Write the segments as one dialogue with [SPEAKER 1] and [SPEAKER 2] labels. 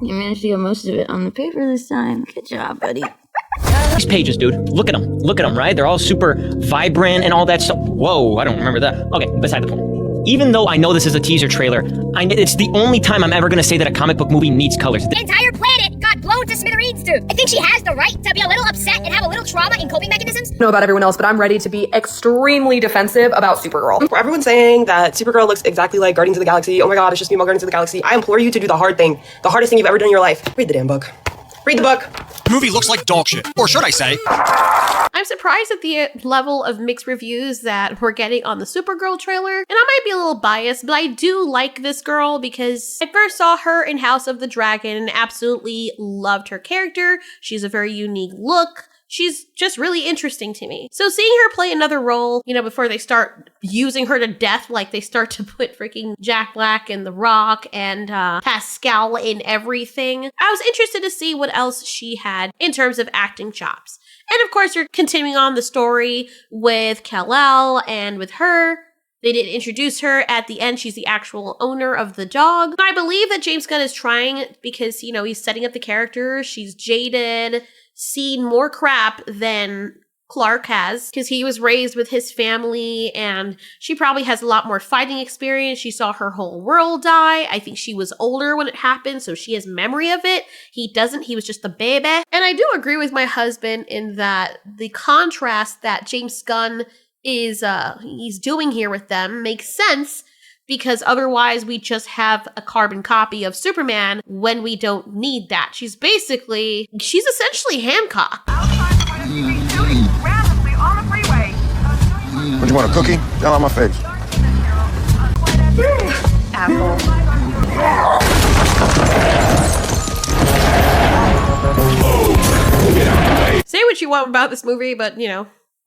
[SPEAKER 1] You managed to get most of it on the paper this time. Good job, buddy.
[SPEAKER 2] These pages, dude. Look at them. Look at them, right? They're all super vibrant and all that stuff. Whoa, I don't remember that. Okay, beside the point. Even though I know this is a teaser trailer, it's the only time I'm ever going to say that a comic book movie needs colors.
[SPEAKER 3] The entire planet got blown to smithereens, dude. I think she has the right to be a little upset and have a little trauma in coping mechanisms.
[SPEAKER 4] I don't know about everyone else, but I'm ready to be extremely defensive about Supergirl.
[SPEAKER 5] For everyone saying that Supergirl looks exactly like Guardians of the Galaxy, oh my god, it's just female Guardians of the Galaxy, I implore you to do the hard thing. The hardest thing you've ever done in your life. Read the damn book. Read the book.
[SPEAKER 6] The movie looks like dog shit. Or should I say...
[SPEAKER 7] I'm surprised at the level of mixed reviews that we're getting on the Supergirl trailer. And I might be a little biased, but I do like this girl because I first saw her in House of the Dragon and absolutely loved her character. She's a very unique look. She's just really interesting to me. So seeing her play another role, before they start using her to death, like they start to put freaking Jack Black and The Rock and Pascal in everything, I was interested to see what else she had in terms of acting chops. And of course, you're continuing on the story with Kal-El and with her. They did introduce her at the end. She's the actual owner of the dog. I believe that James Gunn is trying because, he's setting up the character. She's jaded, seen more crap than Clark has because he was raised with his family and she probably has a lot more fighting experience. She saw her whole world die. I think she was older when it happened, so she has memory of it. He doesn't. He was just a baby. And I do agree with my husband in that the contrast that James Gunn is he's doing here with them makes sense, because otherwise we just have a carbon copy of Superman when we don't need that. She's essentially Hancock.
[SPEAKER 8] What, you want a cookie? Down on my face.
[SPEAKER 4] Apple.
[SPEAKER 7] Say what you want about this movie, but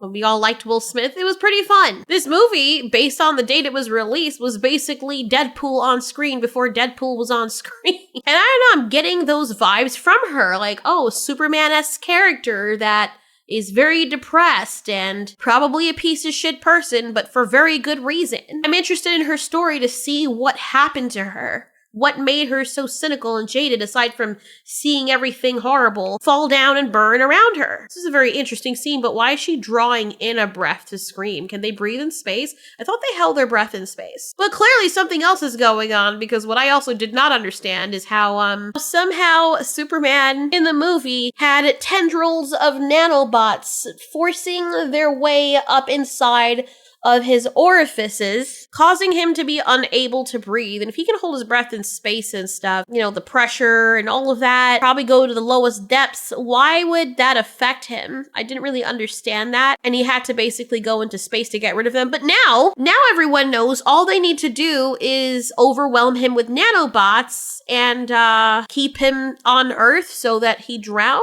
[SPEAKER 7] when we all liked Will Smith, it was pretty fun. This movie, based on the date it was released, was basically Deadpool on screen before Deadpool was on screen. And I don't know, I'm getting those vibes from her. Like, Superman-esque character that is very depressed and probably a piece of shit person, but for very good reason. I'm interested in her story to see what happened to her. What made her so cynical and jaded, aside from seeing everything horrible fall down and burn around her? This is a very interesting scene, but why is she drawing in a breath to scream? Can they breathe in space? I thought they held their breath in space. But clearly something else is going on, because what I also did not understand is how somehow Superman in the movie had tendrils of nanobots forcing their way up inside of his orifices, causing him to be unable to breathe. And if he can hold his breath in space and stuff, the pressure and all of that, probably go to the lowest depths, why would that affect him? I didn't really understand that. And he had to basically go into space to get rid of them. But now everyone knows all they need to do is overwhelm him with nanobots and keep him on Earth so that he drowns?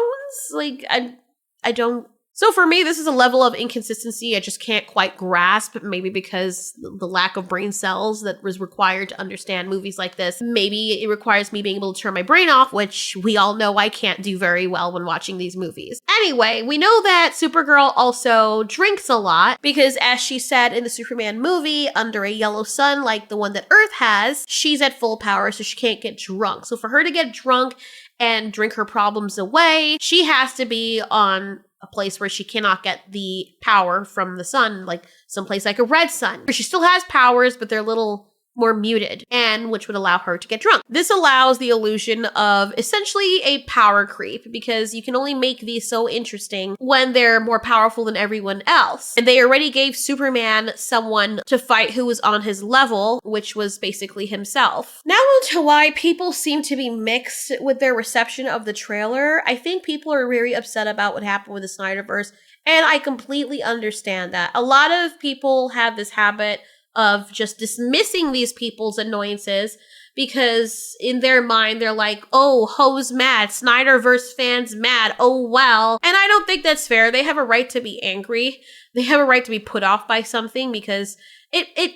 [SPEAKER 7] I don't... So for me, this is a level of inconsistency I just can't quite grasp, maybe because the lack of brain cells that was required to understand movies like this. Maybe it requires me being able to turn my brain off, which we all know I can't do very well when watching these movies. Anyway, we know that Supergirl also drinks a lot because, as she said in the Superman movie, under a yellow sun like the one that Earth has, she's at full power, so she can't get drunk. So for her to get drunk and drink her problems away, she has to be on a place where she cannot get the power from the sun, like someplace like a red sun, where she still has powers, but they're a little more muted, and which would allow her to get drunk. This allows the illusion of essentially a power creep, because you can only make these so interesting when they're more powerful than everyone else. And they already gave Superman someone to fight who was on his level, which was basically himself. Now on to why people seem to be mixed with their reception of the trailer. I think people are very upset about what happened with the Snyderverse, and I completely understand that. A lot of people have this habit of just dismissing these people's annoyances because in their mind, they're like, oh, hoes mad, Snyderverse fans mad, oh well. And I don't think that's fair. They have a right to be angry. They have a right to be put off by something, because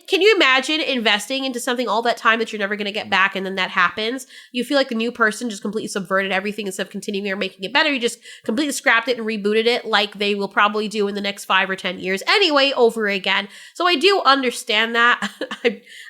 [SPEAKER 7] can you imagine investing into something all that time that you're never going to get back, and then that happens? You feel like the new person just completely subverted everything instead of continuing there and making it better. You just completely scrapped it and rebooted it like they will probably do in the next 5 or 10 years anyway, over again. So I do understand that.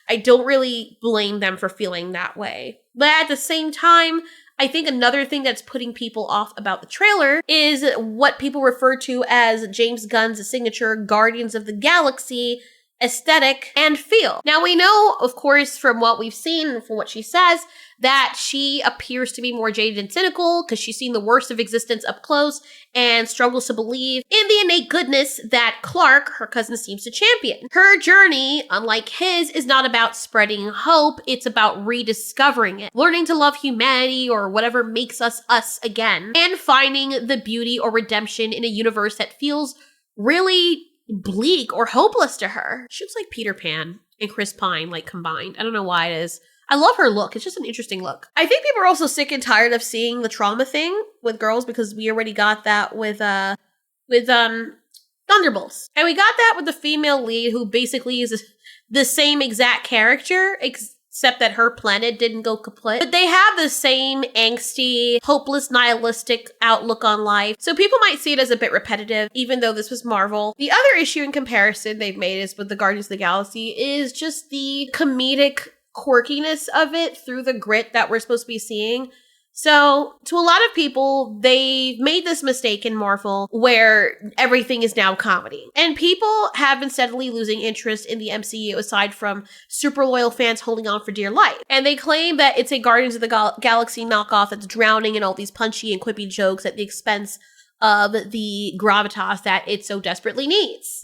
[SPEAKER 7] I don't really blame them for feeling that way. But at the same time, I think another thing that's putting people off about the trailer is what people refer to as James Gunn's signature Guardians of the Galaxy aesthetic and feel. Now we know, of course, from what we've seen, from what she says, that she appears to be more jaded and cynical because she's seen the worst of existence up close and struggles to believe in the innate goodness that Clark, her cousin, seems to champion. Her journey, unlike his, is not about spreading hope, it's about rediscovering it, learning to love humanity or whatever makes us us again, and finding the beauty or redemption in a universe that feels really bleak or hopeless to her. She looks like Peter Pan and Chris Pine, like, combined. I don't know why it is. I love her look. It's just an interesting look. I think people are also sick and tired of seeing the trauma thing with girls because we already got that with Thunderbolts. And we got that with the female lead who basically is the same exact character, except that her planet didn't go kaput. But they have the same angsty, hopeless, nihilistic outlook on life. So people might see it as a bit repetitive, even though this was Marvel. The other issue in comparison they've made is with the Guardians of the Galaxy is just the comedic quirkiness of it through the grit that we're supposed to be seeing. So to a lot of people, they've made this mistake in Marvel where everything is now comedy. And people have been steadily losing interest in the MCU aside from super loyal fans holding on for dear life. And they claim that it's a Guardians of the Galaxy knockoff that's drowning in all these punchy and quippy jokes at the expense of the gravitas that it so desperately needs.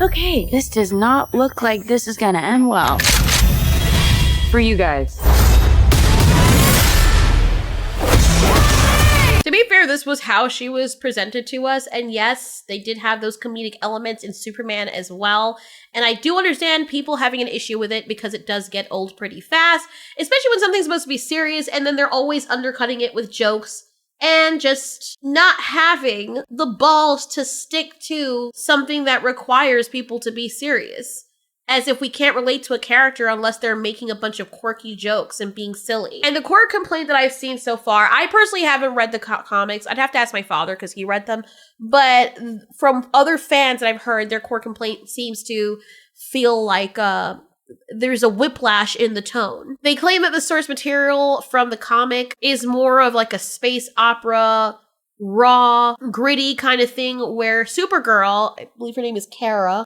[SPEAKER 1] Okay, this does not look like this is gonna end well. For you guys.
[SPEAKER 7] To be fair, this was how she was presented to us. And yes, they did have those comedic elements in Superman as well. And I do understand people having an issue with it because it does get old pretty fast, especially when something's supposed to be serious and then they're always undercutting it with jokes and just not having the balls to stick to something that requires people to be serious. As if we can't relate to a character unless they're making a bunch of quirky jokes and being silly. And the core complaint that I've seen so far, I personally haven't read the comics. I'd have to ask my father because he read them. But from other fans that I've heard, their core complaint seems to feel like there's a whiplash in the tone. They claim that the source material from the comic is more of like a space opera, raw, gritty kind of thing where Supergirl, I believe her name is Kara,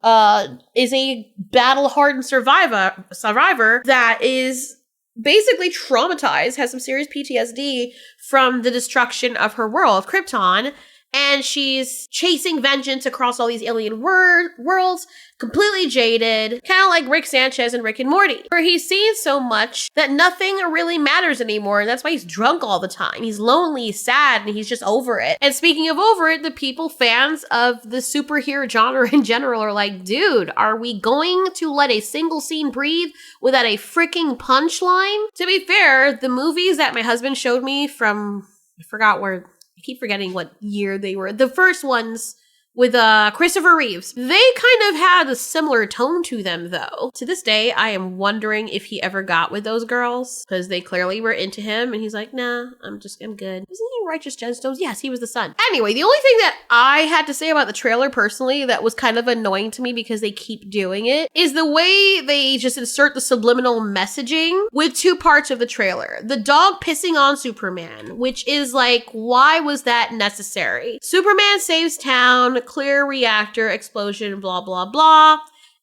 [SPEAKER 7] is a battle-hardened survivor that is basically traumatized, has some serious PTSD from the destruction of her world, Krypton, and she's chasing vengeance across all these alien worlds, completely jaded, kind of like Rick Sanchez and Rick and Morty, where he's seen so much that nothing really matters anymore, and that's why he's drunk all the time. He's lonely, he's sad, and he's just over it. And speaking of over it, the people fans of the superhero genre in general are like, dude, are we going to let a single scene breathe without a freaking punchline? To be fair, the movies that my husband showed me from, I forgot where, I keep forgetting what year they were. The first ones with Christopher Reeves. They kind of had a similar tone to them, though. To this day, I am wondering if he ever got with those girls, because they clearly were into him, and he's like, nah, I'm good. Isn't he Righteous Gemstones? Yes, he was the son. Anyway, the only thing that I had to say about the trailer personally that was kind of annoying to me because they keep doing it is the way they just insert the subliminal messaging with two parts of the trailer. The dog pissing on Superman, which is like, why was that necessary? Superman saves town, clear reactor explosion, blah, blah, blah. And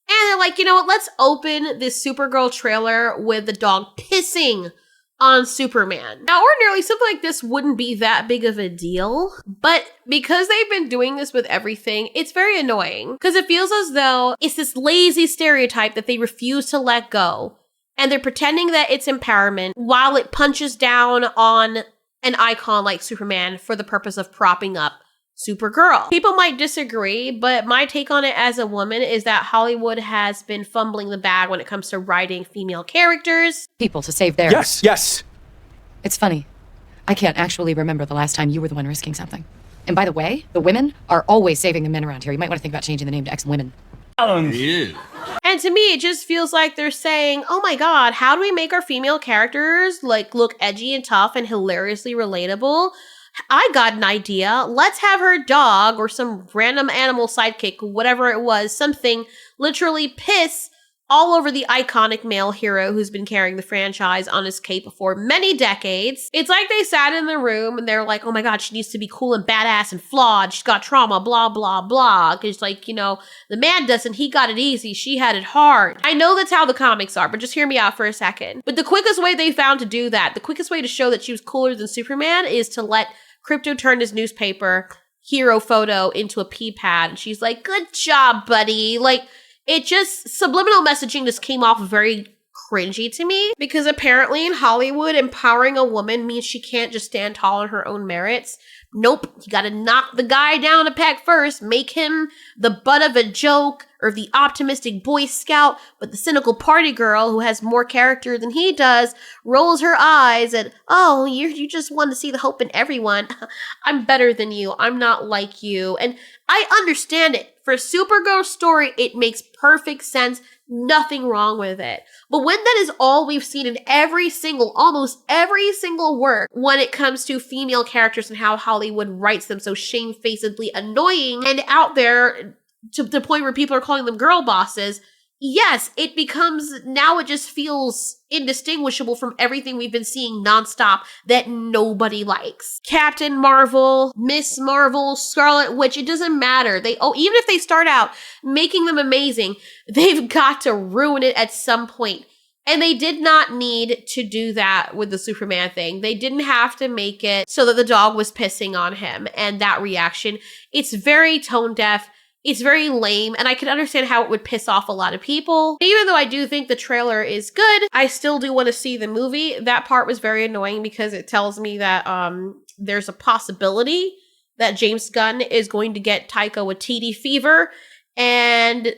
[SPEAKER 7] they're like, you know what? Let's open this Supergirl trailer with the dog pissing on Superman. Now, ordinarily, something like this wouldn't be that big of a deal, but because they've been doing this with everything, it's very annoying because it feels as though it's this lazy stereotype that they refuse to let go. And they're pretending that it's empowerment while it punches down on an icon like Superman for the purpose of propping up Supergirl. People might disagree, but my take on it as a woman is that Hollywood has been fumbling the bag when it comes to writing female characters.
[SPEAKER 9] People to save theirs.
[SPEAKER 6] Yes.
[SPEAKER 9] It's funny. I can't actually remember the last time you were the one risking something. And by the way, the women are always saving the men around here. You might want to think about changing the name to X-Women.
[SPEAKER 7] And to me, it just feels like they're saying, oh my god, how do we make our female characters like look edgy and tough and hilariously relatable? I got an idea. Let's have her dog or some random animal sidekick, whatever it was, something literally piss all over the iconic male hero who's been carrying the franchise on his cape for many decades. It's like they sat in the room and they're like, oh my God, she needs to be cool and badass and flawed. She's got trauma, blah, blah, blah. Because like, you know, the man doesn't, he got it easy. She had it hard. I know that's how the comics are, but just hear me out for a second. But the quickest way they found to do that, the quickest way to show that she was cooler than Superman is to let Krypto turn his newspaper hero photo into a pee pad. And she's like, good job, buddy. Like, it just, subliminal messaging just came off very cringy to me, because apparently in Hollywood, empowering a woman means she can't just stand tall on her own merits. Nope, you gotta knock the guy down a peg first, make him the butt of a joke, or the optimistic Boy Scout, but the cynical party girl who has more character than he does rolls her eyes at, oh, you just want to see the hope in everyone. I'm better than you, I'm not like you. And I understand it. For a Supergirl story, it makes perfect sense. Nothing wrong with it. But when that is all we've seen in almost every single work when it comes to female characters and how Hollywood writes them so shamefacedly annoying and out there to the point where people are calling them girl bosses, yes, it becomes, now it just feels indistinguishable from everything we've been seeing nonstop that nobody likes. Captain Marvel, Miss Marvel, Scarlet Witch, it doesn't matter. Even if they start out making them amazing, they've got to ruin it at some point. And they did not need to do that with the Superman thing. They didn't have to make it so that the dog was pissing on him and that reaction. It's very tone deaf. It's very lame, and I can understand how it would piss off a lot of people. Even though I do think the trailer is good, I still do want to see the movie. That part was very annoying because it tells me that there's a possibility that James Gunn is going to get Taika Waititi fever and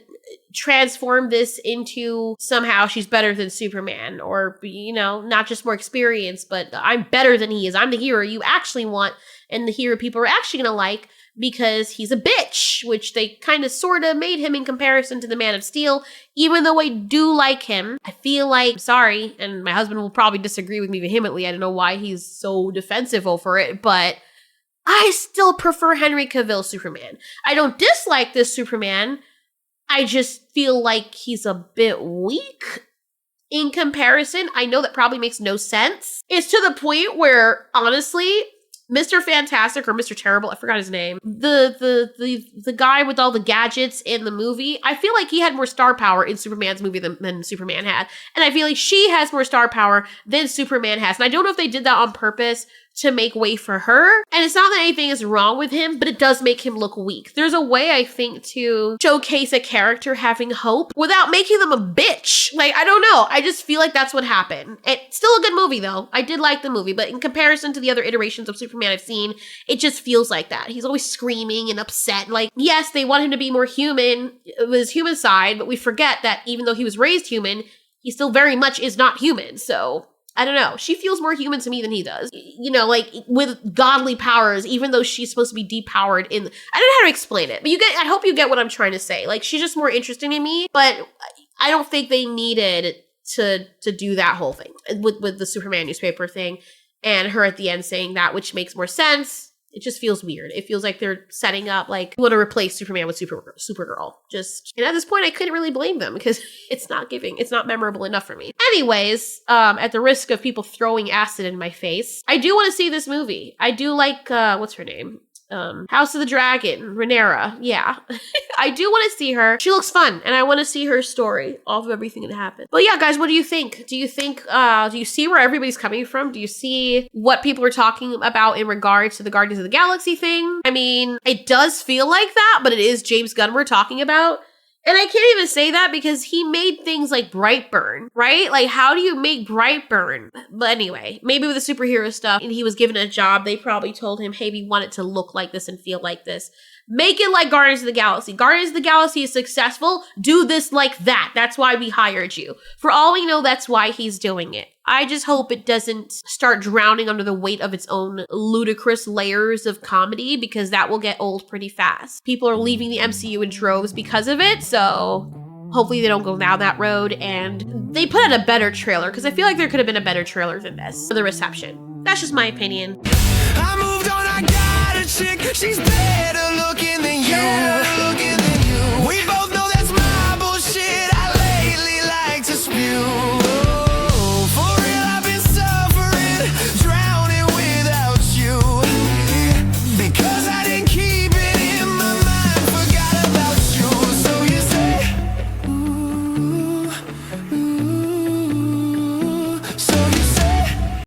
[SPEAKER 7] transform this into somehow she's better than Superman, or, you know, not just more experienced, but I'm better than he is. I'm the hero you actually want and the hero people are actually going to like, because he's a bitch, which they kind of sort of made him in comparison to the Man of Steel. Even though I do like him, I feel like, sorry, and my husband will probably disagree with me vehemently. I don't know why he's so defensive over it, but I still prefer Henry Cavill's Superman. I don't dislike this Superman. I just feel like he's a bit weak in comparison. I know that probably makes no sense. It's to the point where, honestly, Mr. Fantastic or Mr. Terrible, I forgot his name. The guy with all the gadgets in the movie, I feel like he had more star power in Superman's movie than Superman had. And I feel like she has more star power than Superman has. And I don't know if they did that on purpose to make way for her. And it's not that anything is wrong with him, but it does make him look weak. There's a way, I think, to showcase a character having hope without making them a bitch. Like, I don't know. I just feel like that's what happened. It's still a good movie, though. I did like the movie, but in comparison to the other iterations of Superman I've seen, it just feels like that. He's always screaming and upset. Like, yes, they want him to be more human with his human side, but we forget that even though he was raised human, he still very much is not human. So I don't know. She feels more human to me than he does. You know, like with godly powers, even though she's supposed to be depowered in, I don't know how to explain it, but I hope you get what I'm trying to say. Like, she's just more interesting to me, but I don't think they needed to do that whole thing with the Superman newspaper thing and her at the end saying that, which makes more sense. It just feels weird. It feels like they're setting up, like, want to replace Superman with Supergirl. And at this point, I couldn't really blame them because it's not memorable enough for me. Anyways, at the risk of people throwing acid in my face, I do want to see this movie. I do like, what's her name? House of the Dragon, Rhaenyra. Yeah. I do want to see her. She looks fun, and I want to see her story off of everything that happened. But yeah, guys, what do you think? Do you see where everybody's coming from? Do you see what people are talking about in regards to the Guardians of the Galaxy thing? I mean, it does feel like that, but it is James Gunn we're talking about. And I can't even say that because he made things like Brightburn, right? Like, how do you make Brightburn? But anyway, maybe with the superhero stuff, and he was given a job, they probably told him, hey, we want it to look like this and feel like this. Make it like Guardians of the Galaxy. Guardians of the Galaxy is successful. Do this like that. That's why we hired you. For all we know, that's why he's doing it. I just hope it doesn't start drowning under the weight of its own ludicrous layers of comedy, because that will get old pretty fast. People are leaving the MCU in droves because of it, so hopefully they don't go down that road and they put out a better trailer, because I feel like there could have been a better trailer than this for the reception. That's just my opinion.
[SPEAKER 10] I moved on, I got a chick, she's better looking than you.